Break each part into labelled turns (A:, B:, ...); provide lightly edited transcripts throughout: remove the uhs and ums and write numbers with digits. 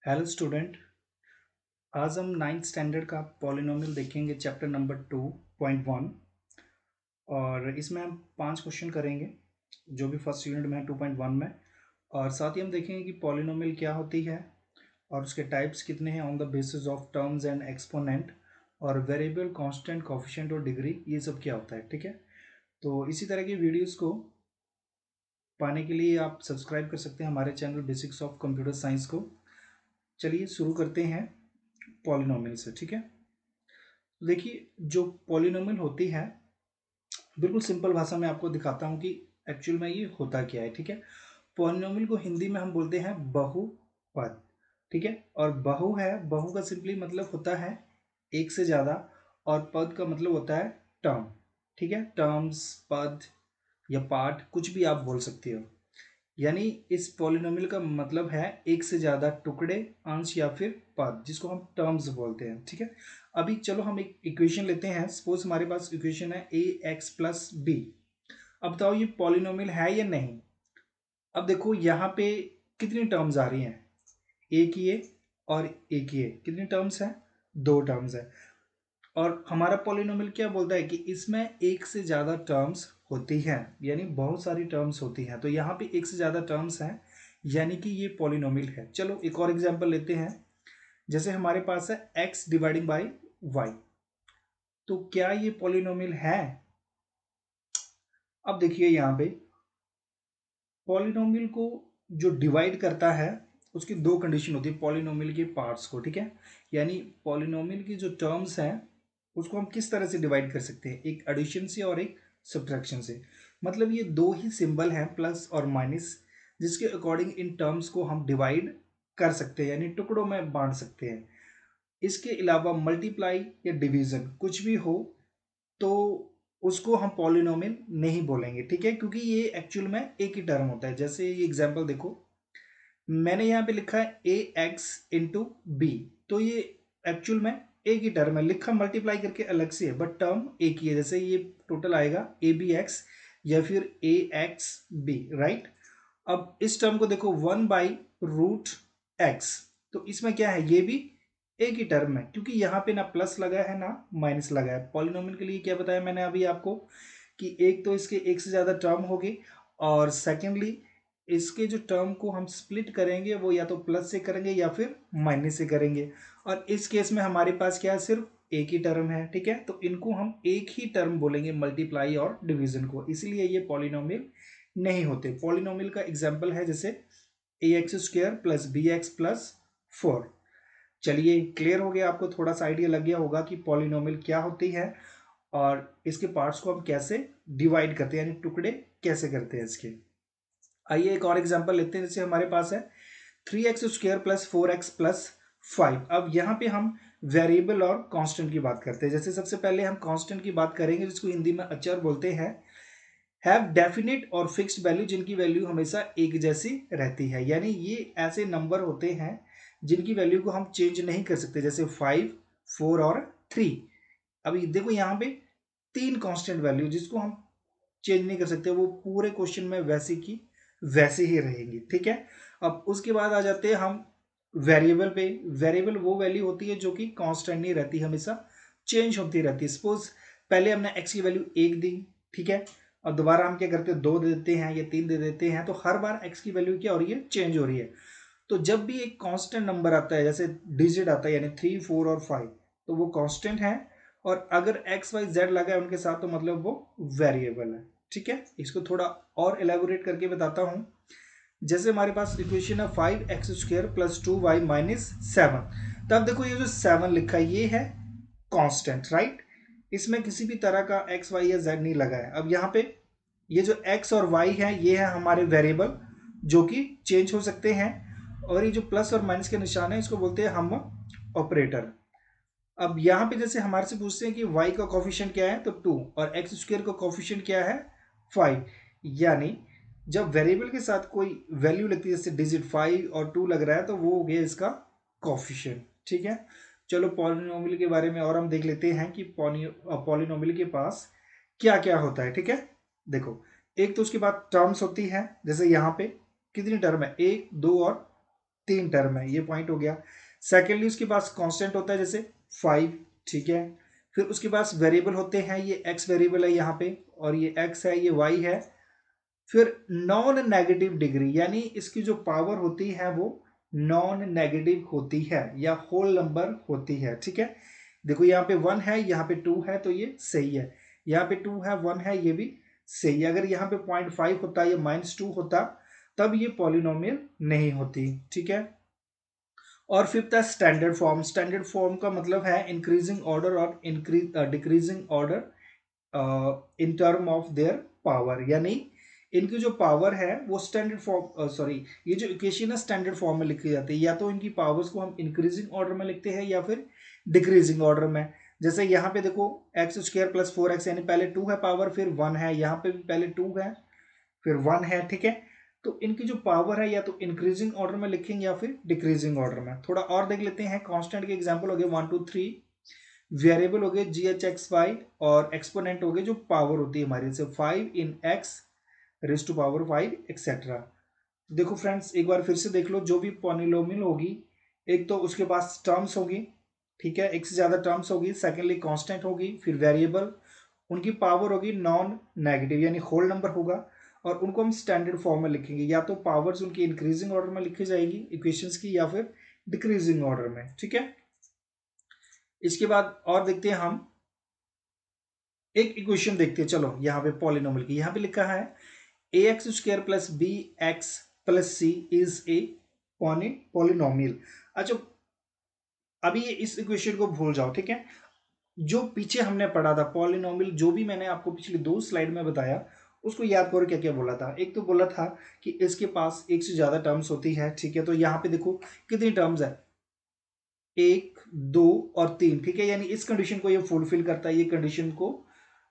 A: Hello student. आज हम ninth standard का पॉलिनोमियल देखेंगे, चैप्टर नंबर 2.1। और इसमें हम 5 क्वेश्चन करेंगे जो भी फर्स्ट यूनिट में है 2.1 में। और साथ ही हम देखेंगे कि पॉलिनोमियल क्या होती है और उसके टाइप्स कितने हैं on the basis of terms and exponent, और वेरिएबल, कांस्टेंट, कोफिशिएंट और डिग्री, ये सब क्या होता है। ठीक है, तो इसी तरह की वीडियोस को पाने के लिए आप सब्सक्राइब कर सकते हैं हमारे channel basics of computer science को। चलिए शुरू करते हैं पॉलिनोमियल से। ठीक है, देखिए जो पॉलिनोमियल होती है, बिल्कुल सिंपल भाषा में आपको दिखाता हूँ कि एक्चुअल में ये होता क्या है। ठीक है, पॉलिनोमियल को हिंदी में हम बोलते हैं बहुपद। ठीक है, और बहु है, बहु का सिंपली मतलब होता है एक से ज्यादा, और पद का मतलब होता है टर्म। ठीक है, टर्म्स, पद या पार्ट, कुछ भी आप बोल सकते हो। यानी इस पॉलिनोमियल का मतलब है एक से ज्यादा टुकड़े, अंश या फिर पद, जिसको हम टर्म्स बोलते हैं। ठीक है, अभी चलो हम एक इक्वेशन लेते हैं। सपोज हमारे पास इक्वेशन है ए एक्स प्लस बी। अब बताओ ये पॉलिनोमियल है या नहीं। अब देखो यहाँ पे कितनी टर्म्स आ रही हैं, एक ये और एक ये, कितनी टर्म्स है, दो टर्म्स है। और हमारा पॉलिनोमियल क्या बोलता है कि इसमें एक से ज्यादा टर्म्स होती हैं, यानी बहुत सारी टर्म्स होती हैं। तो यहाँ पे एक से ज्यादा टर्म्स हैं, यानी कि ये पॉलिनोमियल है। चलो एक और एग्जांपल लेते हैं। जैसे हमारे पास है x डिवाइडिंग बाई y, तो क्या ये पॉलिनोमियल है। अब देखिए यहाँ पे पॉलिनोमियल को जो डिवाइड करता है, उसकी दो कंडीशन होती है पॉलिनोमियल के पार्ट्स को। ठीक है, यानी पॉलिनोमियल की जो टर्म्स हैं उसको हम किस तरह से डिवाइड कर सकते हैं, एक एडिशन से और एक सब्ट्रैक्शन से। मतलब ये दो ही सिंबल हैं, प्लस और माइनस, जिसके अकॉर्डिंग इन टर्म्स को हम डिवाइड कर सकते हैं, यानी टुकड़ों में बांट सकते हैं। इसके अलावा मल्टीप्लाई या डिवीजन कुछ भी हो तो उसको हम पॉलिनोमियल नहीं बोलेंगे। ठीक है, क्योंकि ये एक्चुअल में एक ही टर्म होता है। जैसे ये एग्जांपल देखो, मैंने यहाँ पे लिखा है ए एक्स इंटू बी, तो ये एक्चुअल में एक ही टर्म है, लिखा मल्टीप्लाई करके अलग से है, बट टर्म एक ही है। जैसे ये टोटल आएगा ए बी एक्स या फिर ए एक्स बी, राइट। अब इस टर्म को देखो, 1/√x, तो इसमें क्या है, ये भी एक ही टर्म है, क्योंकि यहाँ पे ना प्लस लगा है ना माइनस लगा है। पॉलिनोमियल के लिए क्या बताया मैंने अभी आपको कि एक तो इसके एक से ज्यादा टर्म होगी, और सेकेंडली इसके जो टर्म को हम स्प्लिट करेंगे वो या तो प्लस से करेंगे या फिर माइनस से करेंगे। और इस केस में हमारे पास क्या है, सिर्फ एक ही टर्म है। ठीक है, तो इनको हम एक ही टर्म बोलेंगे, मल्टीप्लाई और डिवीजन को, इसलिए ये पॉलिनोमियल नहीं होते। पॉलिनोमियल का एग्जाम्पल है जैसे a x square plus b x plus 4। चलिए क्लियर हो गया, आपको थोड़ा सा आइडिया लग गया होगा कि पॉलिनोमियल क्या होती है और इसके पार्ट्स को हम कैसे डिवाइड करते हैं, यानी टुकड़े कैसे करते हैं इसके। आइए एक और एग्जांपल लेते हैं। जैसे हमारे पास है 3x² प्लस 4x प्लस 5। अब यहाँ पे हम वेरिएबल और कांस्टेंट की बात करते हैं। जैसे सबसे पहले हम कांस्टेंट की बात करेंगे, जिसको हिंदी में अचर बोलते हैं। हैव डेफिनेट और फिक्स्ड वैल्यू, जिनकी वैल्यू हमेशा एक जैसी रहती है, यानी ये ऐसे नंबर होते हैं जिनकी वैल्यू को हम चेंज नहीं कर सकते, जैसे 5, 4 और 3। अभी देखो यहाँ पे तीन कांस्टेंट वैल्यू जिसको हम चेंज नहीं कर सकते, वो पूरे क्वेश्चन में वैसे की वैसे ही रहेंगी। ठीक है, अब उसके बाद आ जाते हैं हम वेरिएबल पे। वेरिएबल वो वैल्यू होती है जो कि कांस्टेंट नहीं रहती, हमेशा चेंज होती रहती है। सपोज पहले हमने एक्स की वैल्यू एक दी, ठीक है, और दोबारा हम क्या करते हैं, दो दे देते हैं या तीन दे देते हैं, तो हर बार एक्स की वैल्यू क्या हो रही है, चेंज हो रही है। तो जब भी एक कांस्टेंट नंबर आता है, जैसे डिजिट आता है, यानी 3, 4 और 5, तो वो कांस्टेंट है। और अगर एक्स वाई जेड लगा है उनके साथ, तो मतलब वो वेरिएबल है। ठीक है, इसको थोड़ा और एलेबोरेट करके बताता हूं। जैसे हमारे पास इक्वेशन है 5x² प्लस 2y माइनस 7। तब देखो ये जो 7 लिखा है ये है कांस्टेंट, राइट। इसमें किसी भी तरह का x y या z नहीं लगा है। अब यहाँ पे ये जो x और y है ये है हमारे वेरिएबल, जो कि चेंज हो सकते हैं। और ये जो प्लस और माइनस के निशान है इसको बोलते हैं हम ऑपरेटर। अब यहाँ पे जैसे हमारे से पूछते हैं कि y का कोफिशिएंट क्या है, तो 2, और x² का कोफिशिएंट क्या है, 5। यानी जब वेरिएबल के साथ कोई वैल्यू लगती है, जैसे डिजिट 5 और 2 लग रहा है, तो वो हो गया इसका कोफिशिएंट। ठीक है, चलो पॉलिनोमियल के बारे में और हम देख लेते हैं कि पॉलिनोमियल के पास क्या क्या होता है। ठीक है, देखो एक तो उसके बाद टर्म्स होती है। जैसे यहाँ पे कितनी टर्म है, 1, 2 और 3 टर्म है, ये पॉइंट हो गया। सेकेंडली उसके पास कांस्टेंट होता है जैसे 5, ठीक है। फिर उसके पास वेरिएबल होते हैं, ये x वेरिएबल है यहाँ पे, और ये x है, ये y है। फिर नॉन नेगेटिव डिग्री, यानी इसकी जो पावर होती है वो नॉन नेगेटिव होती है या होल नंबर होती है, ठीक है। देखो यहाँ पे 1 है, यहाँ पे 2 है, तो ये सही है। यहाँ पे 2 है, 1 है, ये भी सही है। अगर यहाँ पे 0.5 होता या -2 होता तब ये पॉलिनोमियल नहीं होती, ठीक है। और फिफ्थ है स्टैंडर्ड फॉर्म। स्टैंडर्ड फॉर्म का मतलब है इंक्रीजिंग ऑर्डर और decreasing order in term of their power, यानी इनकी जो पावर है वो स्टैंडर्ड फॉर्म, सॉरी, ये जो इक्वेशन है स्टैंडर्ड फॉर्म में लिखी जाती है। या तो इनकी पावर्स को हम इंक्रीजिंग ऑर्डर में लिखते हैं या फिर डिक्रीजिंग ऑर्डर में। जैसे यहाँ पे देखो एक्स स्क्वायर प्लस 4x, यानी पहले 2 है पावर, फिर 1 है, यहाँ पे भी पहले 2 है, फिर 1 है, ठीक है। तो इनकी जो पावर है या तो इंक्रीजिंग ऑर्डर में लिखेंगे या फिर डिक्रीजिंग ऑर्डर में। थोड़ा और देख लेते हैं। कांस्टेंट के एग्जांपल हो गए 1 2 3, वेरिएबल हो गए GHX y, और एक्सपोनेंट हो गए जो पावर होती है हमारी, जैसे 5 in x raise to power 5 etcetera. देखो फ्रेंड्स, एक बार फिर से देख लो, जो भी पॉलिनोमियल होगी, एक तो उसके पास टर्म्स होगी, ठीक है, एक से ज्यादा टर्म्स होगी। सेकेंडली कांस्टेंट होगी, फिर वेरिएबल, उनकी पावर होगी नॉन नेगेटिव यानी होल नंबर होगा, और उनको हम स्टैंडर्ड फॉर्म में लिखेंगे। या तो पावर्स उनकी इंक्रीजिंग ऑर्डर में लिखी जाएगी इक्वेशंस की, या फिर डिक्रीजिंग ऑर्डर में, ठीक है। इसके बाद और देखते हैं हम एक इक्वेशन देखते हैं। चलो यहाँ पे पॉलिनोमियल की, यहाँ पे लिखा है ax² plus bx plus c is a polynomial. अच्छा, अभी इस इक्वेशन को भूल जाओ, ठीक है। जो पीछे हमने पढ़ा था पॉलिनोमियल, जो भी मैंने आपको पिछली 2 स्लाइड में बताया, उसको याद करो क्या क्या बोला था। एक तो बोला था कि इसके पास एक से ज्यादा टर्म्स होती है, ठीक है। तो यहाँ पे देखो कितनी टर्म्स है, 1 2 और 3, ठीक है। यानी इस कंडीशन को ये फुलफिल करता है, ये कंडीशन को,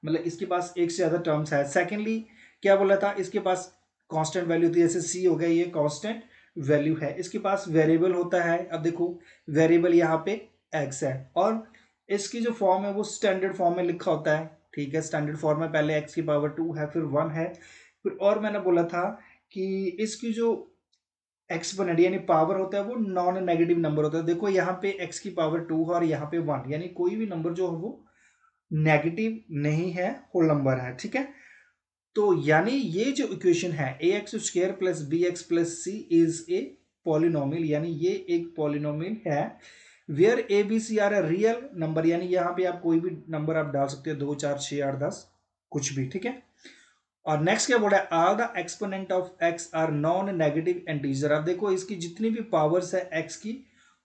A: मतलब इसके पास एक से ज्यादा टर्म्स है। सेकेंडली क्या बोला था, इसके पास कांस्टेंट वैल्यू थी, जैसे सी हो गया, ये कांस्टेंट वैल्यू है। इसके पास वेरिएबल होता है, अब देखो वेरिएबल यहाँ पे एक्स है, और इसकी जो फॉर्म है वो स्टैंडर्ड फॉर्म में लिखा होता है, ठीक है। स्टैंडर्ड फॉर्म में पहले एक्स की पावर 2 है, फिर 1 है, फिर और मैंने बोला था कि इसकी जो एक्सपोनेंट यानी पावर होता है वो नॉन नेगेटिव नंबर होता है। देखो यहाँ पे एक्स की पावर 2 है और यहाँ पे 1, यानी कोई भी नंबर जो है वो नेगेटिव नहीं है, होल नंबर है, ठीक है। तो यानी ये जो इक्वेशन है ax² plus bx plus c is a polynomial, यानी ये एक पॉलिनोमियल है where A B C are a real number, यानी यहाँ पे आप कोई भी नंबर आप डाल सकते हो, 2 4 6 8 10 कुछ भी, ठीक है। और नेक्स्ट क्या बोला है, all the exponent of x are non negative integer. अब देखो इसकी जितनी भी पावर्स है x की,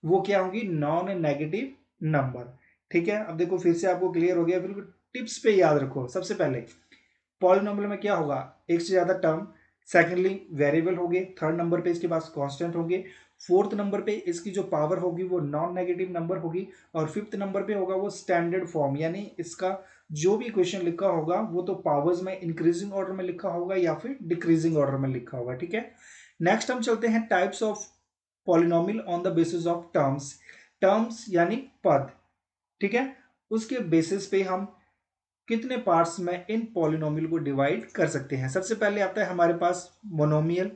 A: वो क्या होगी, नॉन नेगेटिव नंबर, ठीक है। अब देखो फिर से आपको क्लियर हो गया, फिर टिप्स पे याद रखो। सबसे पहले पॉलिनोमियल में क्या होगा, एक से ज्यादा टर्म। सेकेंडली वेरिएबल होंगे, थर्ड नंबर पे इसके पास कांस्टेंट होंगे, फोर्थ नंबर पे इसकी जो पावर होगी वो नॉन नेगेटिव नंबर होगी, और फिफ्थ नंबर पे होगा वो स्टैंडर्ड फॉर्म, यानी इसका जो भी क्वेश्चन लिखा होगा वो तो पावर्स में इंक्रीजिंग ऑर्डर में लिखा होगा या फिर डिक्रीजिंग ऑर्डर में लिखा होगा, ठीक है। नेक्स्ट हम चलते हैं types of polynomial on the basis of terms. Terms यानी पद, ठीक है, उसके बेसिस पे हम कितने पार्ट्स में इन पॉलिनोमियल को डिवाइड कर सकते हैं। सबसे पहले आता है हमारे पास मोनोमियल।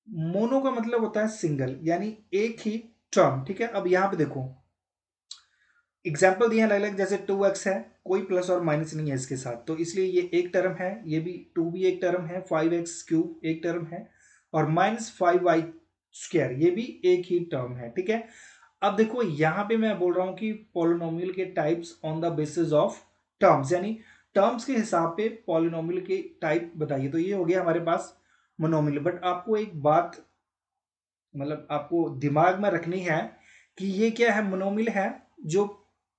A: मोनो का मतलब होता है सिंगल, यानी एक ही टर्म, ठीक है। अब यहां पे देखो एग्जाम्पल दिए अलग अलग, जैसे 2x है, कोई प्लस और माइनस नहीं है इसके साथ, तो इसलिए ये एक टर्म है, ये भी 2 भी एक टर्म है, 5x³ एक टर्म है, और -5y² ये भी एक ही टर्म है, ठीक है। अब देखो यहां पे मैं बोल रहा हूं कि पॉलिनोमियल के types on the basis of terms, यानी टर्म्स के हिसाब पे पॉलिनोमियल के टाइप बताइए। तो ये हो गया हमारे पास मोनोमियल। बट आपको एक बात, मतलब आपको दिमाग में रखनी है कि ये क्या है, मोनोमियल है जो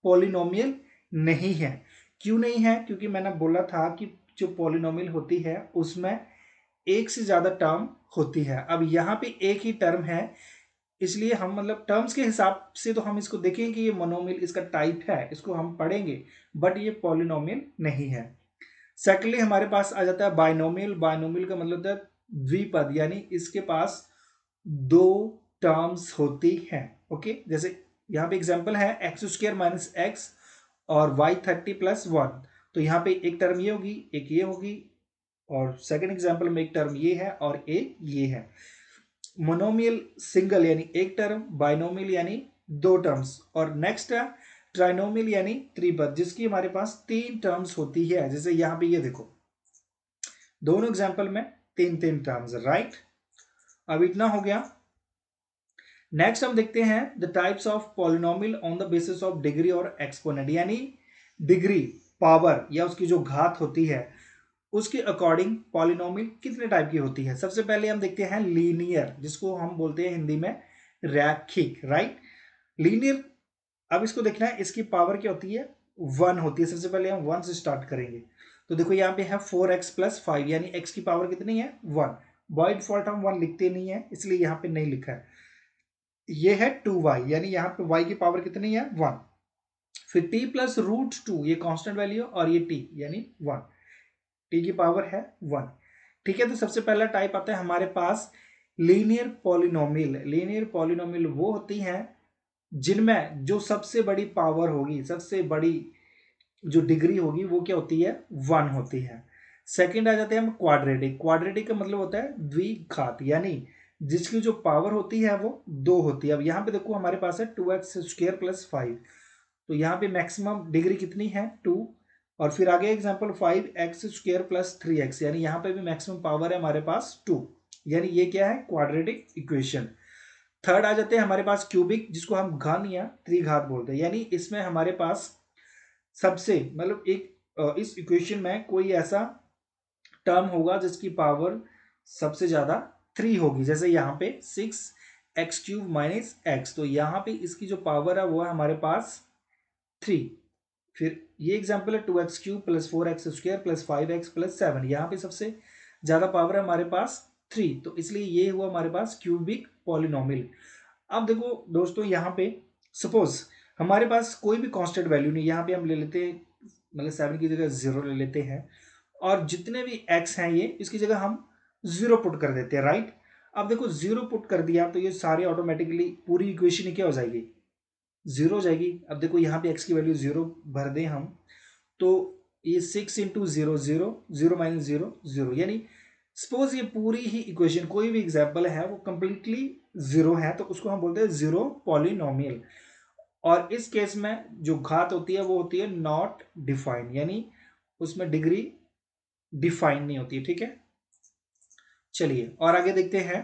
A: पॉलिनोमियल नहीं है। क्यों नहीं है, क्योंकि मैंने बोला था कि जो पॉलिनोमियल होती है उसमें एक से ज्यादा टर्म होती है। अब यहाँ पे एक ही टर्म है, इसलिए हम मतलब टर्म्स के हिसाब से तो हम इसको देखेंगे कि ये मोनोमियल इसका टाइप है, इसको हम पढ़ेंगे, बट ये पॉलिनोमियल नहीं है। सेकेंडली हमारे पास आ जाता है बाइनोमियल। बाइनोमियल का मतलब होता है द्विपद, यानी इसके पास दो टर्म्स होती हैं, ओके। जैसे यहाँ पे एग्जांपल है x² माइनस एक्स और y30 प्लस 1, तो यहाँ पे एक टर्म ये होगी, एक ये होगी, और सेकंड एग्जांपल में एक टर्म ये है और एक ये है। मोनोमियल सिंगल यानी एक टर्म, बाइनोमियल यानी दो टर्म्स, और नेक्स्ट है ट्राइनोमियल यानी त्रिपद जिसकी हमारे पास तीन टर्म्स होती है। जैसे यहां पे ये देखो दोनों एग्जांपल में तीन तीन टर्म्स, राइट। अब इतना हो गया। नेक्स्ट हम देखते हैं the types of polynomial on the basis of degree और एक्सपोनेंट, यानी डिग्री पावर या उसकी जो घात होती है उसके अकॉर्डिंग पॉलिनोमियल कितने टाइप की होती है। सबसे पहले हम देखते हैं लीनियर, जिसको हम बोलते हैं हिंदी में रैखिक, राइट। लीनियर, अब इसको देखना है इसकी पावर क्या होती है, वन होती है। सबसे पहले हम वन से स्टार्ट करेंगे। तो देखो यहाँ पे है 4x+5 यानी x की पावर कितनी है, वन। बाय डिफॉल्ट हम वन लिखते नहीं है इसलिए यहाँ पे नहीं लिखा है। ये है 2y यानी यहाँ पे y की पावर कितनी है, वन। फिर t+√2 ये कांस्टेंट वैल्यू और ये t यानी वन, t की पावर है वन। ठीक है, तो सबसे पहला टाइप आता है हमारे पास लीनियर पॉलिनोमियल। लीनियर पॉलिनोमियल वो होती हैं जिनमें जो सबसे बड़ी पावर होगी, सबसे बड़ी जो डिग्री होगी वो क्या होती है, वन होती है। सेकंड आ जाते हैं हम क्वाड्रेटिक। क्वाड्रेटिक का मतलब होता है द्विघात, यानी जिसकी जो पावर होती है वो दो होती है। अब यहाँ पे देखो हमारे पास है 2x² + 5, तो यहाँ पे मैक्सिमम डिग्री कितनी है, टू। और फिर आगे एग्जांपल 5x² + 3x, यानी यहाँ पे भी मैक्सिमम पावर है हमारे पास टू, यानी ये क्या है, क्वाड्रेटिक इक्वेशन। थर्ड आ जाते हैं हमारे पास क्यूबिक, जिसको हम घन या त्रिघात बोलते हैं, यानी इसमें हमारे पास सबसे मतलब एक इस इक्वेशन में कोई ऐसा टर्म होगा जिसकी पावर सबसे ज्यादा थ्री होगी। जैसे यहाँ पे 6x³ - x, तो यहाँ पे इसकी जो पावर है वो है हमारे पास थ्री। फिर ये एग्जांपल है 2x³ + 4x² + 5x + 7, यहाँ पे सबसे ज्यादा पावर है हमारे पास थ्री, तो इसलिए ये हुआ हमारे पास क्यूबिक पॉलिनोमियल। अब देखो दोस्तों यहाँ पे सपोज हमारे पास कोई भी कांस्टेंट वैल्यू नहीं, यहाँ पे हम ले लेते हैं मतलब 7 की जगह 0 ले लेते हैं, और जितने भी x हैं ये इसकी जगह हम 0 पुट कर देते हैं, राइट। अब देखो 0 पुट कर दिया तो ये सारे ऑटोमेटिकली पूरी इक्वेशन क्या हो जाएगी, 0 हो जाएगी। अब देखो यहाँ पे x की वैल्यू 0 भर दें हम, तो ये 6 × 0 0 0 - 0 0, यानी सपोज ये पूरी ही इक्वेशन कोई भी एग्जाम्पल है वो कंप्लीटली जीरो है, तो उसको हम बोलते हैं जीरो पॉलिनोमियल। और इस केस में जो घात होती है वो होती है नॉट डिफाइंड, यानी उसमें डिग्री डिफाइन नहीं होती है, ठीक है। चलिए और आगे देखते हैं।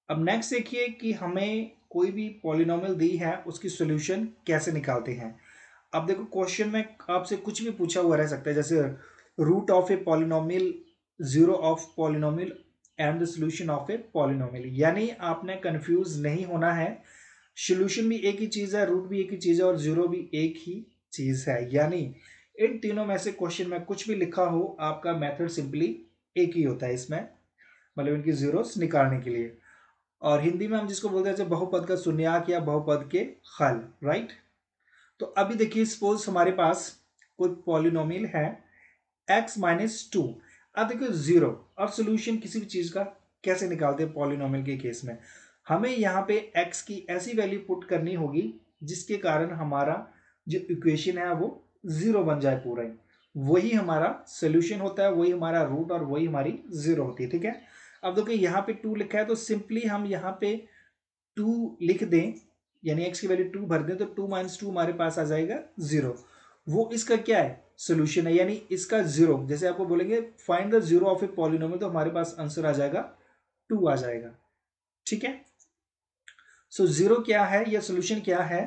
A: अब नेक्स्ट देखिए कि हमें कोई भी पॉलिनोमियल दी है उसकी सॉल्यूशन कैसे निकालते हैं। अब देखो क्वेश्चन में आपसे कुछ भी पूछा हुआ रह सकता है, जैसे root of a polynomial, zero of polynomial and the solution of a polynomial, यानी आपने कंफ्यूज नहीं होना है। सॉल्यूशन भी एक ही चीज है, रूट भी एक ही चीज है और जीरो भी एक ही चीज है, यानी इन तीनों में से क्वेश्चन में कुछ भी लिखा हो आपका मेथड सिंपली एक ही होता है इसमें, मतलब इनकी जीरोस निकालने के लिए। और हिंदी में हम जिसको बोलते हैं बहुपद का शून्याक या बहुपद के हल, राइट। तो अभी देखिए सपोज हमारे पास कोई पॉलिनोमियल है x-2। अब देखो जीरो, अब सोल्यूशन किसी भी चीज का कैसे निकालते हैं पॉलिनोमियल के केस में, हमें यहाँ पे x की ऐसी वैल्यू पुट करनी होगी जिसके कारण हमारा जो इक्वेशन है वो जीरो बन जाए पूरा ही, वही हमारा सोल्यूशन होता है, वही हमारा रूट और वही हमारी जीरो होती है, ठीक है। अब देखिए यहाँ पे 2 लिखा है तो सिंपली हम यहाँ पे 2 लिख दें, यानी x की वैल्यू 2 भर दें तो 2 - 2 हमारे पास आ जाएगा जीरो, वो इसका क्या है, सोल्यूशन है, यानी इसका जीरो। जैसे आपको बोलेंगे find the zero of a polynomial, तो हमारे पास आंसर आ जाएगा 2 आ जाएगा, ठीक है। सो जीरो क्या है या सोल्यूशन क्या है,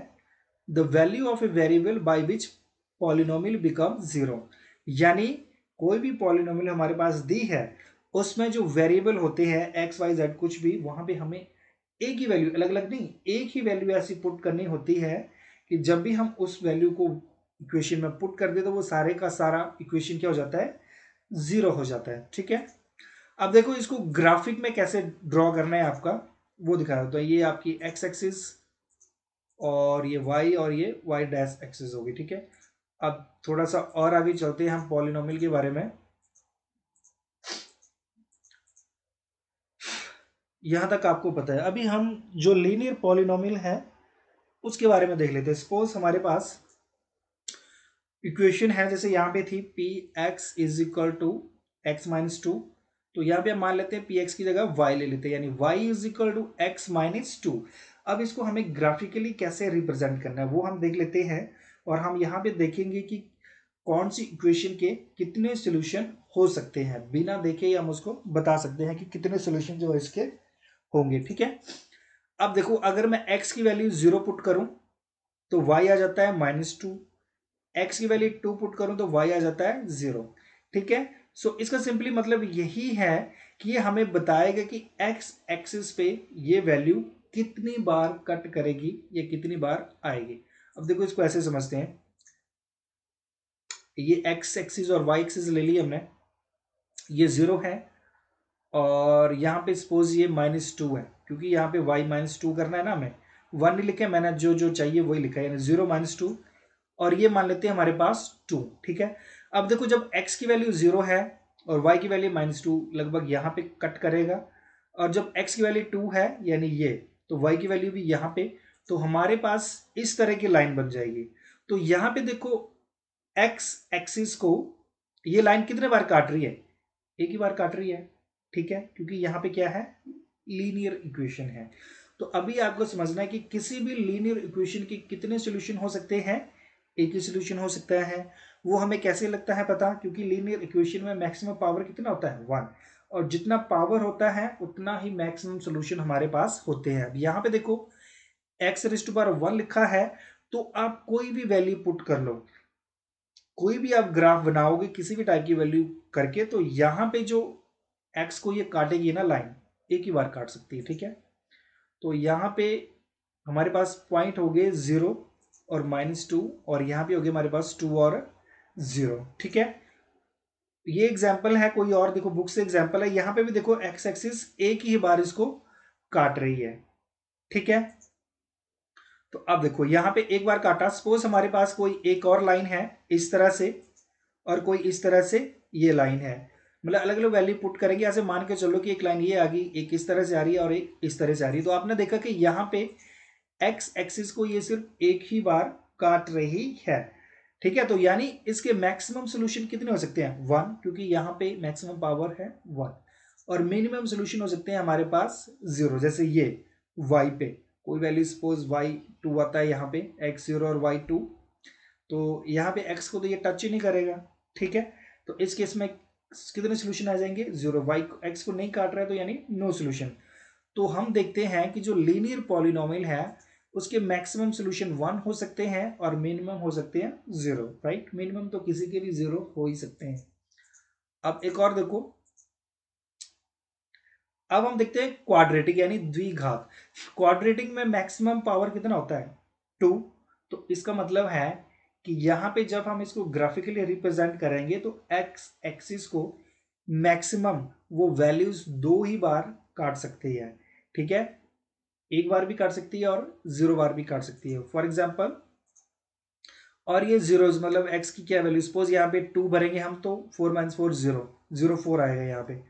A: the value of a variable by which polynomial become zero, यानी कोई भी पॉलिनोमियल हमारे पास दी है उसमें जो वेरिएबल होते हैं एक्स वाई जेड कुछ भी, वहां पे हमें एक ही वैल्यू, अलग अलग नहीं, एक ही वैल्यू ऐसी पुट करनी होती है कि जब भी हम उस वैल्यू को इक्वेशन में पुट कर दे तो वो सारे का सारा इक्वेशन क्या हो जाता है, जीरो हो जाता है, ठीक है। अब देखो इसको ग्राफिक में कैसे ड्रॉ करना है आपका, वो दिखा रहा, तो ये आपकी एक्स एक्सिस और ये वाई और ये वाई डैश एक्सिस होगी, ठीक है। अब थोड़ा सा और आगे चलते हैं हम पॉलिनोमियल के बारे में। यहां तक आपको पता है, अभी हम जो लीनियर पॉलिनोमियल है उसके बारे में देख लेते हैं। सपोज हमारे पास इक्वेशन है, जैसे यहाँ पे थी P X is equal to x - 2, तो यहाँ पे हम मान लेते हैं पी एक्स की जगह वाई ले लेते हैं, यानी Y is equal to X minus two. अब इसको हमें ग्राफिकली कैसे रिप्रेजेंट करना है वो हम देख लेते हैं, और हम यहाँ पे देखेंगे कि कौन सी इक्वेशन के कितने सोल्यूशन हो सकते हैं। बिना देखे ही हम उसको बता सकते हैं कि कितने सोल्यूशन जो है इसके होंगे। ठीक है, अब देखो अगर मैं x की वैल्यू 0 पुट करूं तो y आ जाता है -2, x की वैल्यू 2 पुट करूं तो y आ जाता है 0। ठीक है, सो इसका सिंपली मतलब यही है कि ये हमें बताएगा कि x एक्सिस पे ये वैल्यू कितनी बार कट करेगी या कितनी बार आएगी। अब देखो इसको ऐसे समझते हैं, ये x एक्सिस और y एक्सिस ले ली हमने, ये 0 है और यहाँ पे सपोज ये -2 है, क्योंकि यहाँ पे y -2 करना है ना, हमें 1 नहीं लिखे, मैंने जो जो चाहिए वही लिखा है, यानी 0 -2, और ये मान लेते हैं हमारे पास 2। ठीक है, अब देखो जब x की वैल्यू 0 है और y की वैल्यू -2, लगभग यहाँ पे कट करेगा, और जब x की वैल्यू 2 है यानी ये, तो y की वैल्यू भी यहाँ पे, तो हमारे पास इस तरह की लाइन बन जाएगी। तो यहाँ पे देखो x एक्सिस को ये लाइन कितने बार काट रही है, एक ही बार काट रही है। ठीक है, क्योंकि यहाँ पे क्या है, लीनियर इक्वेशन है। तो अभी आपको समझना है कि किसी भी लीनियर इक्वेशन के कितने सॉल्यूशन हो सकते हैं, एक ही सॉल्यूशन हो सकता है। वो हमें कैसे लगता है पता, क्योंकि लीनियर इक्वेशन में मैक्सिमम पावर कितना होता है, 1, और जितना पावर होता है उतना ही मैक्सिमम सॉल्यूशन हमारे पास होते हैं। अब यहाँ पे देखो x⁻1 लिखा है, तो आप कोई भी वैल्यू पुट कर लो, कोई भी आप ग्राफ बनाओगे किसी भी टाइप की वैल्यू करके, तो यहाँ पे जो x को ये काटेगी ना लाइन, एक ही बार काट सकती है। ठीक है, तो यहाँ पे हमारे पास पॉइंट हो गए 0 और -2, और यहाँ पे हो गए हमारे पास 2 और 0। ठीक है, ये एग्जाम्पल है, कोई और देखो बुक से एग्जाम्पल है, यहाँ पे भी देखो x एक्सिस एक ही बार इसको काट रही है। ठीक है, तो अब देखो यहाँ पे एक बार काटा, सपोज हमारे पास कोई एक और लाइन है इस तरह से, और कोई इस तरह से ये लाइन है, मतलब अलग अलग वैल्यू पुट करेंगे। ऐसे मान के चलो कि एक लाइन ये आ गई, एक इस तरह से आ रही है और एक इस तरह से आ रही है, तो आपने देखा कि यहाँ पे एक्स एक्सिस को ये सिर्फ एक ही बार काट रही है। ठीक है, तो यानी इसके मैक्सिमम सोल्यूशन कितने हो सकते हैं, 1, क्योंकि यहाँ पे मैक्सिमम पावर है 1, और मिनिमम सोल्यूशन हो सकते हैं हमारे पास 0। जैसे ये y पे कोई वैल्यू सपोज y2 आता है यहाँ पे, x0 और y2, तो यहाँ पे x को तो ये टच ही नहीं करेगा। ठीक है, तो इस केस में कितने सोल्यूशन आ जाएंगे, 0। y x को नहीं काट रहा है तो यानी नो सोल्यूशन। तो हम देखते हैं कि जो लीनियर पॉलिनोमियल है उसके मैक्सिमम सोल्यूशन 1 हो सकते हैं और मिनिमम हो सकते हैं 0। राइट, मिनिमम तो किसी के भी 0 हो ही सकते हैं। अब एक और देखो, अब हम देखते हैं क्वाड्रेटिक यानी द्विघात। क्वाड्रेटिक में मैक्सिमम पावर कितना होता है, 2। तो इसका मतलब है कि यहां पे जब हम इसको ग्राफिकली रिप्रेजेंट करेंगे तो एक्स एक्सिस को मैक्सिमम वो वैल्यूज 2 ही बार काट सकती है। ठीक है, एक बार भी काट सकती है और 0 बार भी काट सकती है। फॉर एग्जाम्पल, और ये जीरोज मतलब x की क्या वैल्यू, सपोज यहाँ पे 2 भरेंगे हम तो 4 - 4 0, 0 4 आएगा यहाँ पे।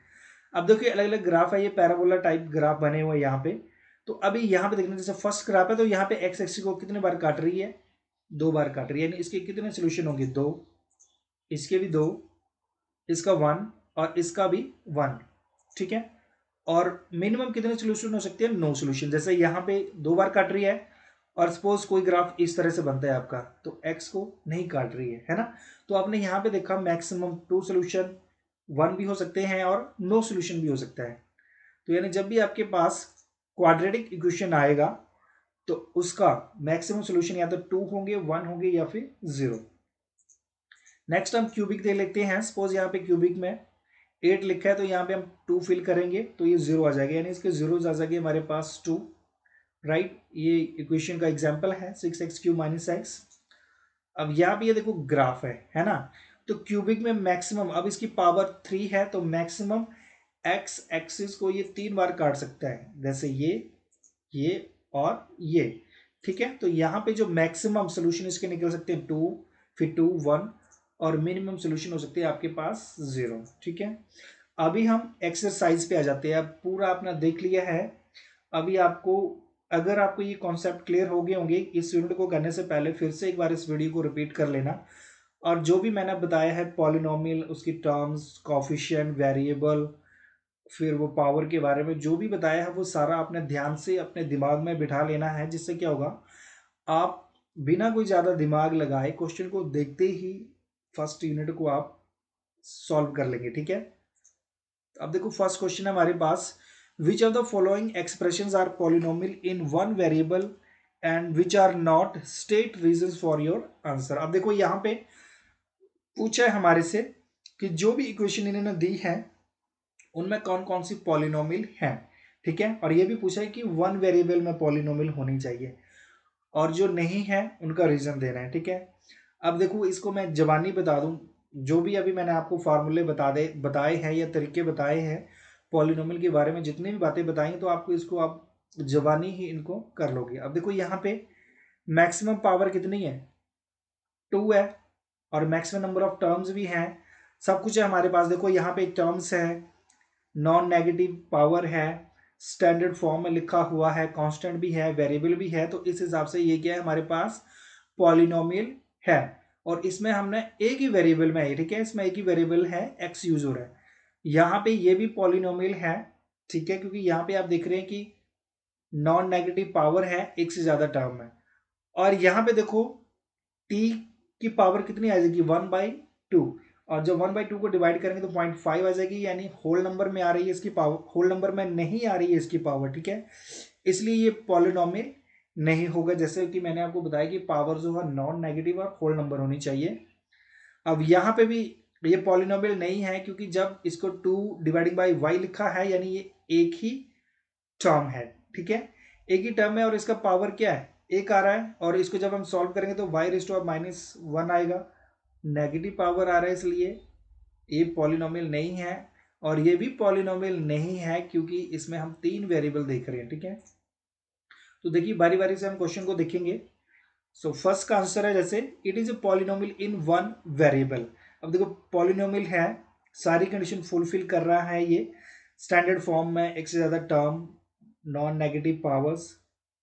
A: अब देखिए अलग अलग ग्राफ है, ये पैराबोला टाइप ग्राफ बने हुए हैं यहाँ पे। तो अभी यहाँ पे देखना, जैसे फर्स्ट ग्राफ है तो यहाँ पे x एक्सिस को कितने बार काट रही है, 2 बार काट रही है, यानी इसके कितने सोल्यूशन होंगे, 2, इसके भी 2, इसका 1 और इसका भी 1। ठीक है, और मिनिमम कितने सोल्यूशन हो सकते हैं, नो सोल्यूशन। जैसे यहाँ पे 2 बार काट रही है, और सपोज कोई ग्राफ इस तरह से बनता है आपका, तो x को नहीं काट रही है ना। तो आपने यहाँ पे देखा मैक्सिमम 2 सोल्यूशन, 1 भी हो सकते हैं और नो सोल्यूशन भी हो सकता है। तो यानी जब भी आपके पास क्वाड्रेटिक इक्वेशन आएगा तो उसका मैक्सिमम सोल्यूशन या तो 2 होंगे, 1 होंगे या फिर 0। नेक्स्ट हम क्यूबिक देख लेते हैं। सपोज यहाँ पे क्यूबिक में 8 लिखा है, तो यहाँ पे हम 2 फिल करेंगे तो ये 0 आ जाएगा, यानी इसके 0 आ जाएंगे हमारे पास 2। राइट, ये इक्वेशन का एग्जाम्पल है 6x³ - x। अब यहाँ पे ये देखो ग्राफ है ना, तो क्यूबिक में मैक्सिमम, अब इसकी पावर 3 है तो मैक्सिमम x एक्सिस को ये 3 बार काट सकता है, जैसे ये और ये। ठीक है, तो यहाँ पे जो मैक्सिमम सोल्यूशन इसके निकल सकते हैं 2, फिर 2 1, और मिनिमम सोल्यूशन हो सकते हैं आपके पास 0। ठीक है, अभी हम एक्सरसाइज पे आ जाते हैं। अब पूरा अपना देख लिया है। अभी आपको, अगर आपको ये कॉन्सेप्ट क्लियर हो गए होंगे, इस यूनिट को करने से पहले फिर से एक बार इस वीडियो को रिपीट कर लेना, और जो भी मैंने बताया है पॉलिनोमियल, उसकी टर्म्स, कोफिशिएंट, वेरिएबल, फिर वो पावर के बारे में जो भी बताया है वो सारा आपने ध्यान से अपने दिमाग में बिठा लेना है, जिससे क्या होगा, आप बिना कोई ज़्यादा दिमाग लगाए क्वेश्चन को देखते ही फर्स्ट यूनिट को आप सॉल्व कर लेंगे। ठीक है, अब देखो फर्स्ट क्वेश्चन है हमारे पास, which of the following expressions are polynomial in one variable and which are not, state reasons for your answer. अब देखो यहाँ पे पूछा है हमारे से कि जो भी इक्वेशन इन्होंने दी है उनमें कौन कौन सी पॉलिनोमियल है। ठीक है, और ये भी पूछा है कि वन वेरिएबल में पॉलिनोमियल होनी चाहिए, और जो नहीं है उनका रीजन देना है। ठीक है, अब देखो इसको मैं जबानी बता दूं, जो भी अभी मैंने आपको फार्मूले बताए हैं या तरीके बताए हैं पॉलिनोमियल के बारे में, जितनी भी बातें बताई तो आपको इसको आप जबानी ही इनको कर लोगे। अब देखो यहाँ पे मैक्सिमम पावर कितनी है, 2 है, और मैक्सिमम नंबर ऑफ टर्म्स भी हैं, सब कुछ है हमारे पास। देखो यहाँ पे टर्म्स है, नॉन नेगेटिव पावर है, स्टैंडर्ड फॉर्म में लिखा हुआ है, कांस्टेंट भी है, वेरिएबल भी है, तो इस हिसाब से ये क्या है हमारे पास पॉलिनोमियल है। और इसमें हमने एक ही वेरिएबल में है, ठीक है, इसमें एक ही वेरिएबल है, एक्स यूज हो रहा है। यहाँ पे ये भी पॉलिनोमियल है, ठीक है, क्योंकि यहाँ पे आप देख रहे हैं कि नॉन नेगेटिव पावर है, एक से ज्यादा टर्म है। और यहाँ पे देखो टी की पावर कितनी आ जाएगी, 1/2, और जब 1/2 को डिवाइड करेंगे तो 0.5 आ जाएगी, यानी होल नंबर में आ रही है इसकी पावर, होल नंबर में नहीं आ रही है इसकी पावर। ठीक है, इसलिए ये पॉलिनोमियल नहीं होगा, जैसे कि मैंने आपको बताया कि पावर जो है नॉन नेगेटिव और होल नंबर होनी चाहिए। अब यहाँ पे भी ये पॉलिनोमियल नहीं है, क्योंकि जब इसको 2/y लिखा है यानी ये एक ही टर्म है। ठीक है, एक ही टर्म है और इसका पावर क्या है, एक आ रहा है, और इसको जब हम सॉल्व करेंगे तो y⁻⁻1 आएगा, नेगेटिव पावर आ रहा है, इसलिए ये पॉलिनोमियल नहीं है। और ये भी पॉलिनोमियल नहीं है क्योंकि इसमें हम 3 वेरिएबल देख रहे हैं। ठीक है, तो देखिए बारी बारी से हम क्वेश्चन को देखेंगे। सो फर्स्ट का आंसर है जैसे it is a polynomial in one variable. अब देखो पॉलिनोमियल है, सारी कंडीशन फुलफिल कर रहा है ये, स्टैंडर्ड फॉर्म में एक से ज्यादा टर्म, नॉन नेगेटिव पावर्स,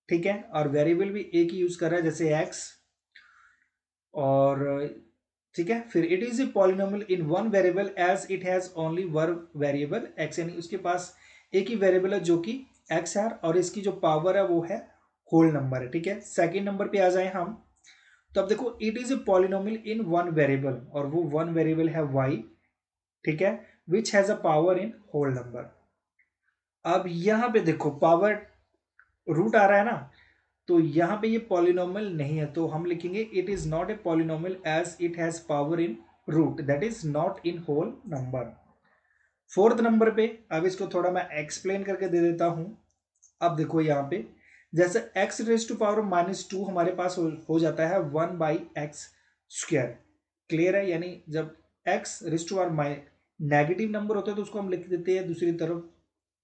A: ठीक है, और वेरिएबल भी एक ही यूज कर रहा है जैसे एक्स। और ठीक है, फिर it is a polynomial in one variable as it has only one variable x, यानी उसके पास एक ही वेरिएबल है जो कि एक्स है, और इसकी जो पावर है वो है होल नंबर है। ठीक है, सेकेंड नंबर पे आ जाए हम, तो अब देखो it is a polynomial in one variable, और वो वन वेरिएबल है वाई, ठीक है, which has a power in whole number. अब यहां पे देखो पावर रूट आ रहा है ना, तो यहां पे ये पॉलिनोमियल नहीं है, तो हम लिखेंगे it is not a polynomial as it has power in root, that is not in whole number. Fourth number पे अब इसको थोड़ा मैं एक्सप्लेन करके दे देता हूं। अब देखो यहाँ पे जैसे x रेज टू पावर -2 हमारे पास हो जाता है 1/x²। क्लियर है, यानी जब x raise to power negative number होता है तो उसको हम लिख देते हैं दूसरी तरफ,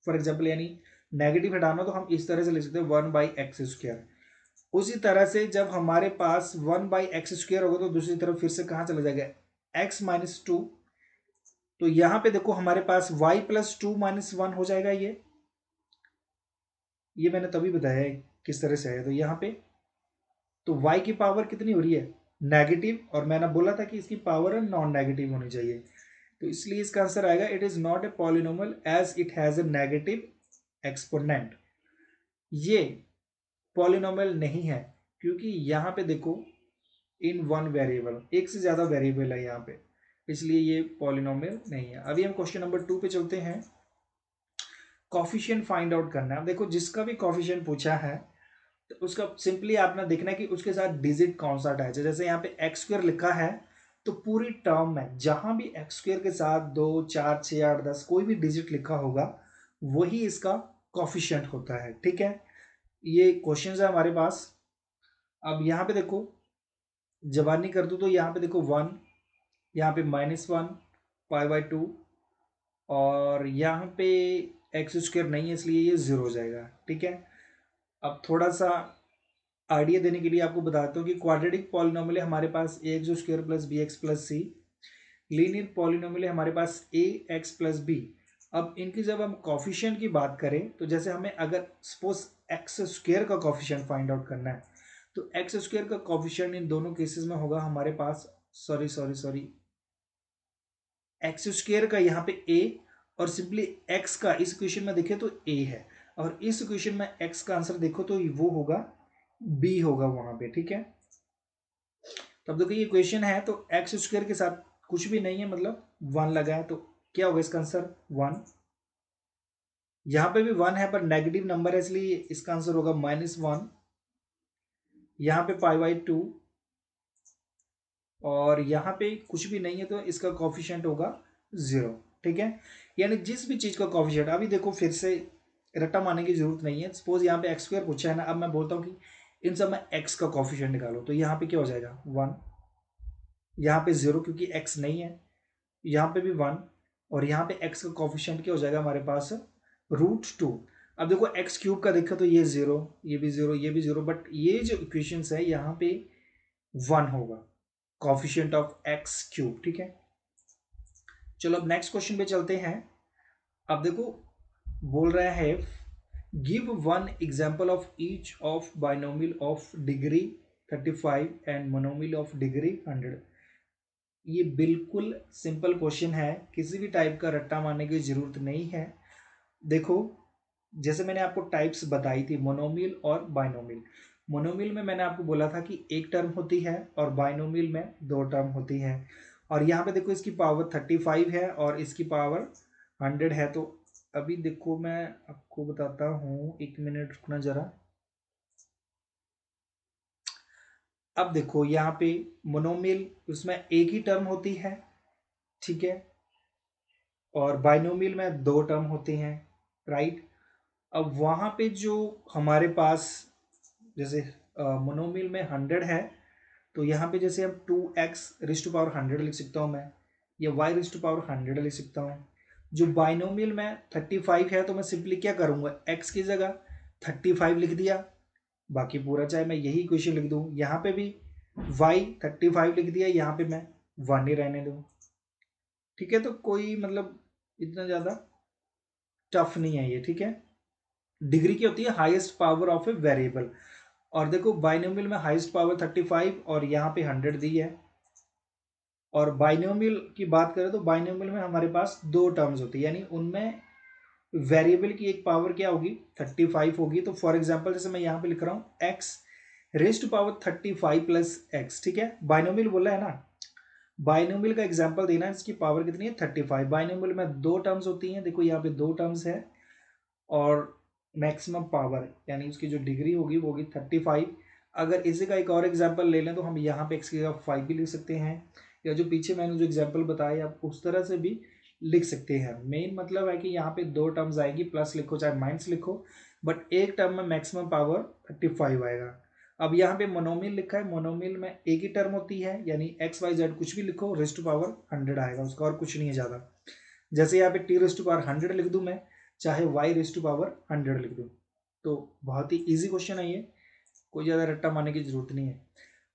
A: फॉर एग्जाम्पल, यानी नेगेटिव हटाना तो हम इस तरह से लिख सकते हैं 1/x²। उसी तरह से जब हमारे पास 1/x² होगा तो दूसरी तरफ फिर से कहाँ चला जाएगा, x-2, तो यहाँ पे देखो हमारे पास y+2-1 हो जाएगा। ये मैंने तभी बताया है किस तरह से है, तो यहाँ पे तो y की पावर कितनी हो रही है, नेगेटिव, और मैंने बोला था कि इसकी पावर नॉन नेगेटिव होनी चाहिए, तो इसलिए इसका आंसर आएगा it is not a polynomial as it has a negative exponent. ये पॉलिनोमियल नहीं है क्योंकि यहाँ पे देखो इन वन वेरिएबल, एक से ज्यादा वेरिएबल है यहाँ पे, इसलिए ये पॉलिनोमियल नहीं है। अभी हम क्वेश्चन नंबर 2 पे चलते हैं, कॉफिशिएंट फाइंड आउट करना है। अब देखो जिसका भी कॉफिशिएंट पूछा है तो उसका सिंपली आपने देखना है कि उसके साथ डिजिट कौन सा अटैच है। जैसे यहाँ पे x² लिखा है तो पूरी टर्म में जहां भी x² के साथ 2, 4, 6, 8, 10 कोई भी डिजिट लिखा होगा वही इसका कॉफिशिएंट होता है। ठीक है, ये क्वेश्चन है हमारे पास। अब यहाँ पे देखो जबानी कर दो तो यहाँ पे देखो 1, यहाँ पे -1 π/2, और यहाँ पे x² नहीं है इसलिए ये 0 हो जाएगा। ठीक है, अब थोड़ा सा आइडिया देने के लिए आपको बताता हूँ कि क्वाड्रेटिक पॉलिनोमियल है हमारे पास ax² + bx + c, linear polynomial है हमारे पास ax + b। अब इनकी जब हम कॉफिशिएंट की बात करें तो जैसे हमें अगर सपोज x² का कॉफिशिएंट फाइंड आउट करना है तो x² का कॉफिशिएंट इन दोनों केसेस में होगा हमारे पास, सॉरी, x² का यहाँ पे a और सिंपली x का इस इक्वेशन में देखें तो a है, और इस इक्वेशन में x का आंसर देखो तो वो होगा b होगा वहां पे, ठीक है। तब देखो ये इक्वेशन है तो एक्स स्क्वायर के साथ कुछ भी नहीं है, मतलब 1 लगा है, तो क्या होगा इसका आंसर 1। यहां पे भी 1 है पर नेगेटिव नंबर है, इसलिए इसका आंसर होगा -1। यहाँ पे π/2, और यहाँ पे कुछ भी नहीं है तो इसका कॉफिशिएंट होगा 0, ठीक है। यानी जिस भी चीज का कॉफिशिएंट, अभी देखो फिर से रट्टा मारने की जरूरत नहीं है। सपोज यहाँ पे x² पूछा है ना, अब मैं बोलता हूँ कि इन सब में x का कॉफिशिएंट निकालो, तो यहाँ पे क्या हो जाएगा 1, यहाँ पे 0 क्योंकि x नहीं है, यहाँ पे भी 1, और यहाँ पे x का कॉफिशिएंट क्या हो जाएगा हमारे पास √2। अब देखो x³ का देखो तो ये 0, ये भी 0, ये भी 0, बट ये जो इक्वेशंस है यहाँ पे 1 होगा कॉफिशिएंट ऑफ x³, ठीक है। चलो अब नेक्स्ट क्वेश्चन पे चलते हैं। अब देखो बोल रहा है give one example of each of binomial of degree 35 and monomial of degree 100। ये बिल्कुल सिंपल क्वेश्चन है, किसी भी टाइप का रट्टा मारने की जरूरत नहीं है। देखो जैसे मैंने आपको टाइप्स बताई थी मोनोमियल और बाइनोमियल। मोनोमियल में मैंने आपको बोला था कि एक टर्म होती है और बाइनोमियल में 2 टर्म होती है। और यहाँ पे देखो इसकी पावर 35 है और इसकी पावर 100 है। तो अभी देखो मैं आपको बताता हूँ, 1 मिनट रुकना जरा। अब देखो यहाँ पे मोनोमियल उसमें एक ही टर्म होती है, ठीक है, और बाइनोमियल में 2 टर्म होते हैं, राइट। अब वहाँ पे जो हमारे पास जैसे मोनोमियल में 100 है, तो यहाँ पे जैसे हम 2x⁻100 लिख सकता हूँ मैं, या y⁻100 लिख सकता हूँ। जो बाइनोमियल में 35 है तो मैं सिंपली क्या करूँगा, x की जगह 35 लिख दिया, बाकी पूरा चाहे मैं यही इक्वेशन लिख दूँ। यहाँ पे भी y 35 लिख दिया, यहाँ पे मैं 1 ही रहने दूँ, ठीक है। तो कोई मतलब इतना ज़्यादा टफ नहीं है ये, ठीक है। डिग्री की होती है highest power of a variable, और देखो बाइनोमियल में हाईएस्ट पावर 35 और यहाँ पे 100 दी है। और बाइनोमियल की बात करें तो बाइनोमियल में हमारे पास 2 टर्म्स होती है, यानी उनमें वेरिएबल की एक पावर क्या होगी 35 होगी। तो फॉर एग्जांपल जैसे मैं यहाँ पे लिख रहा हूँ x⁻35 + x, ठीक है। बाइनोमियल बोला है ना, बाइनोमियल का एग्जांपल देना है, इसकी पावर कितनी है 35। बाइनोमियल में 2 टर्म्स होती हैं, देखो यहाँ पे 2 टर्म्स है, और मैक्सिमम पावर यानी उसकी जो डिग्री होगी वो होगी 35। अगर इसी का एक और एग्जांपल ले लें तो हम यहाँ पे x की जगह 5 भी लिख सकते हैं, या जो पीछे मैंने जो एग्जांपल बताया आप उस तरह से भी लिख सकते हैं। मेन मतलब है कि यहाँ पे 2 टर्म्स आएगी, प्लस लिखो चाहे माइनस लिखो, बट एक टर्म में मैक्सिमम पावर 35 आएगा। अब यहाँ पे मोनोमियल लिखा है, मोनोमियल में एक ही टर्म होती है, यानी x y z कुछ भी लिखो ⁻100 आएगा उसका, और कुछ नहीं है ज़्यादा। जैसे यहाँ पे t⁻100 लिख दूँ मैं, चाहे y⁻100 लिख दूँ। तो बहुत ही इजी क्वेश्चन है ये, कोई ज़्यादा रट्टा मारने की जरूरत नहीं है।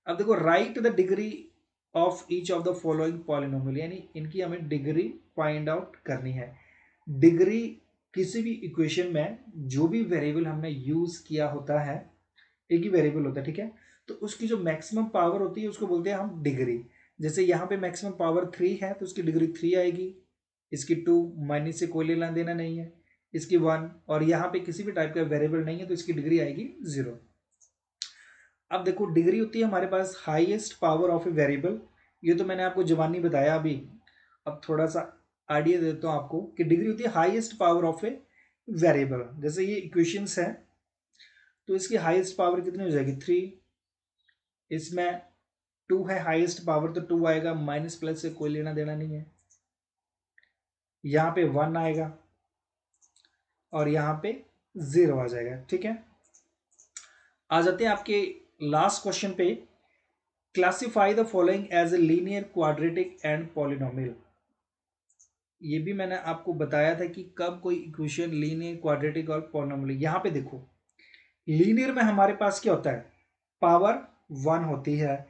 A: अब देखो right the degree of each of the following polynomial, यानी इनकी हमें डिग्री फाइंड आउट करनी है। डिग्री किसी भी इक्वेशन में जो भी वेरिएबल हमने यूज किया होता है, एक ही वेरिएबल होता है, ठीक है, तो उसकी जो मैक्सिमम पावर होती है उसको बोलते हैं हम डिग्री। जैसे यहाँ पे मैक्सिमम पावर 3 है तो उसकी डिग्री 3 आएगी, इसकी 2 माइनस से कोई लेना देना नहीं है, इसकी 1, और यहाँ पे किसी भी टाइप का वेरिएबल नहीं है तो इसकी डिग्री आएगी 0। अब देखो डिग्री होती है हमारे पास highest power of a variable, ये तो मैंने आपको जवानी बताया अभी। अब थोड़ा सा आइडिया देता हूँ आपको कि डिग्री होती है highest power of a variable. जैसे ये इक्वेशंस है तो इसकी हाईएस्ट पावर कितनी हो जाएगी 3, इसमें 2 है हाईएस्ट पावर तो 2 आएगा, माइनस प्लस से कोई लेना देना नहीं है, यहाँ पे 1 आएगा और यहाँ पे 0 आ जाएगा, ठीक है। आ जाते हैं आपके लास्ट क्वेश्चन पे, classify the following as a linear quadratic and polynomial. ये भी मैंने आपको बताया था कि कब कोई इक्वेशन लीनियर क्वाड्रेटिक और पॉलिनोमियल। यहाँ पे देखो लीनियर में हमारे पास क्या होता है, पावर 1 होती है,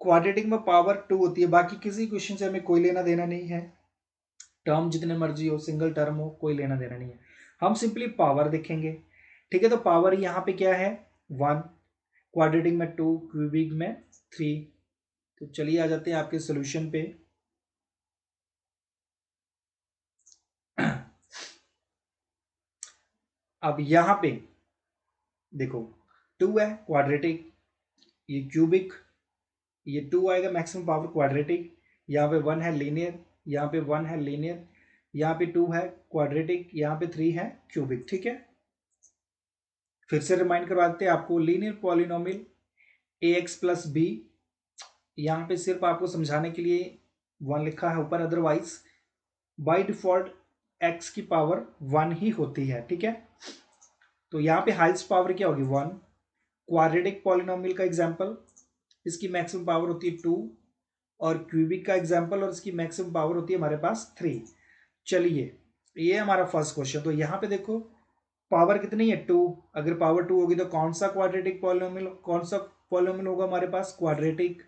A: क्वाड्रेटिक में पावर 2 होती है, बाकी किसी इक्वेशन से हमें कोई लेना देना नहीं है, टर्म जितने मर्जी हो, सिंगल टर्म हो, कोई लेना देना नहीं है, हम सिंपली पावर देखेंगे, ठीक है। तो पावर यहाँ पे क्या है 1, क्वाड्रेटिक में 2, क्यूबिक में 3। तो चलिए आ जाते हैं आपके सोल्यूशन पे। अब यहां पे देखो 2 है क्वाड्रेटिक, ये क्यूबिक, ये 2 आएगा मैक्सिमम पावर क्वाड्रेटिक, यहाँ पे 1 है लीनियर, यहाँ पे 1 है लीनियर, यहाँ पे 2 है क्वाड्रेटिक, यहाँ पे 3 है क्यूबिक। ठीक है, फिर से रिमाइंड करवा देते हैं आपको। Linear polynomial ax plus b, यहाँ पे सिर्फ आपको समझाने के लिए 1 लिखा है ऊपर, अदरवाइज बाय डिफॉल्ट x की पावर 1 ही होती है। ठीक है, तो यहाँ पे हाईएस्ट पावर क्या होगी 1। क्वाड्रेटिक पॉलिनोमियल का एग्जांपल, इसकी मैक्सिमम पावर होती है 2, और क्यूबिक का एग्जांपल और इसकी मैक्सिमम पावर होती है हमारे पास 3। चलिए, ये हमारा फर्स्ट क्वेश्चन। तो यहाँ पे देखो पावर कितनी है 2, अगर पावर 2 होगी तो कौन सा क्वाड्रेटिक पॉलिनोमियल, कौन सा पॉलिनोमियल होगा हमारे पास, क्वाड्रेटिक।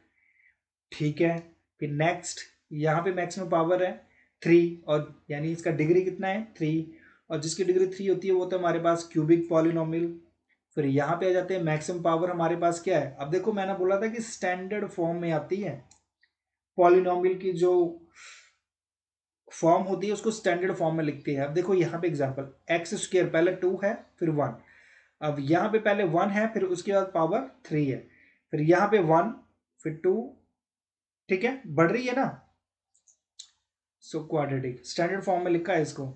A: ठीक है, फिर नेक्स्ट यहाँ पे मैक्सिमम पावर है 3, और यानी इसका डिग्री कितना है 3, और जिसकी डिग्री 3 होती है वो तो हमारे पास क्यूबिक पॉलिनोमियल। फिर यहाँ पे आ जाते हैं मैक्सिमम पावर हमारे पास क्या है। अब देखो मैंने बोला था कि स्टैंडर्ड फॉर्म में आती है पॉलिनोमियल की, जो फॉर्म होती है उसको स्टैंडर्ड फॉर्म में लिखते हैं। अब देखो यहाँ पे एग्जांपल एक्स स्क्वायर, पहले 2 है फिर 1, अब यहाँ पे पहले 1 है फिर उसके बाद पावर 3 है, फिर यहाँ पे 1 फिर 2। ठीक है, बढ़ रही है ना। सो क्वाड्रेटिक स्टैंडर्ड फॉर्म में लिखा है इसको।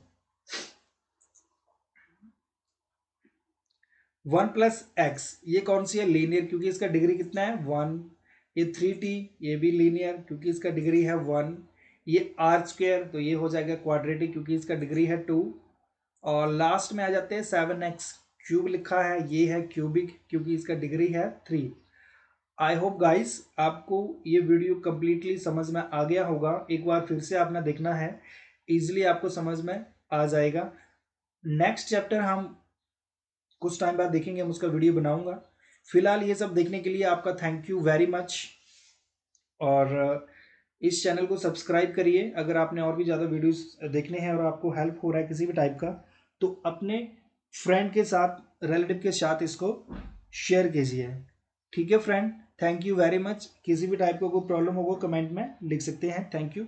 A: 1 प्लस एक्स, ये कौन सी है, लीनियर, क्योंकि इसका डिग्री कितना है 1। ये 3t, ये भी लीनियर क्योंकि इसका डिग्री है 1। ये आर स्क्वायर, तो ये हो जाएगा क्वाड्रेटिक क्योंकि इसका डिग्री है 2। और लास्ट में आ जाते हैं 7x क्यूब लिखा है, ये है क्यूबिक क्योंकि इसका डिग्री है 3। आई होप गाइस आपको ये वीडियो कंप्लीटली समझ में आ गया होगा। एक बार फिर से आपने देखना है, इजीली आपको समझ में आ जाएगा। नेक्स्ट चैप्टर हम कुछ टाइम बाद देखेंगे, हम उसका वीडियो बनाऊंगा। फिलहाल ये सब देखने के लिए आपका थैंक यू वेरी मच, और इस चैनल को सब्सक्राइब करिए। अगर आपने और भी ज़्यादा वीडियोस देखने हैं और आपको हेल्प हो रहा है किसी भी टाइप का, तो अपने फ्रेंड के साथ, रिलेटिव के साथ इसको शेयर कीजिए। ठीक है friend, thank you very much. किसी भी टाइप का कोई प्रॉब्लम होगा कमेंट में लिख सकते हैं। Thank you.